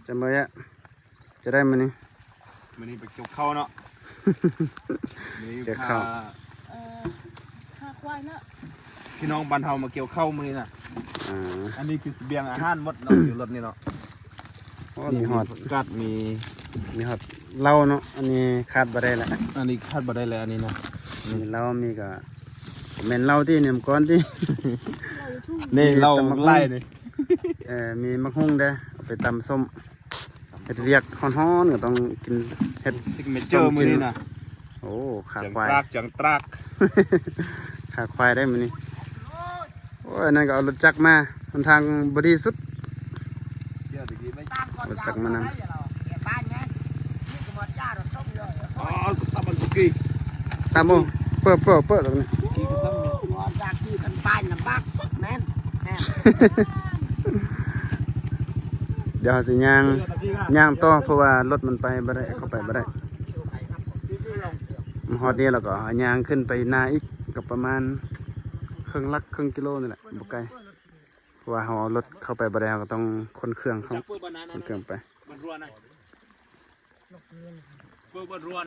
จะมาอะจะได้มันนี่ มันนี่ไปเกี่ยวข้าวเนาะนี่ เกี่ยวข้าว หาควายเนาะ พี่น้องบ้านเฮามาเกี่ยวข้าวมื้อนี้น่ะ อันนี้คือเสบียงอาหารหมดเนาะอยู่รถนี่เนาะ มีหอด กัดมี มีหอดเหล้าเนาะอันนี้ขาดบ่ได้ละ อันนี้คาดบ่ได้แล้วอันนี้นะ มีเหล้ามีก็แม่นเหล้าที่เนี่ยมนก้อนที่ เราอยู่ทุ่ง นี่เรา ตำบักหุ่ง ไล่นี่ มีมะฮุ่งเด้อเอาไปตำส้มเฮ็ดเรียกฮ้อนๆก็ต้องกินเฮ็ด ซิกเนเจอร์มื้อนี้น่ะ โอ้ขา จัง ควาย ตรากจังตราก ขาควายได้มื้อนี้โอ้ยนั่นก็เอารถจักรมาหนทางบ่ดีสุด เดี๋ยวตะกี้ไม่ รถจักรมานำ อ๋อตำมันสุกี้ ตามโมเปิดตรงนี้ กี้ก็ตำมี จากที่กันป้ายลำบากสุดแม่น เดี๋ยวเราสิย่างต่อเพราะว่ารถมันไปบ่ได้เข้าไปบ่ได้ฮอดนี้แล้วก็ย่างขึ้นไปนาอีกก็ประมาณครึ่งกิโลนี่แหละบ่ไกลเพราะว่าเราเอารถเข้าไปบ่ได้เราก็ต้องคนเครื่องเข้า จับเปิ้ลบานา คนเครื่องไป มันรัวนะเปิ้ลบานรัว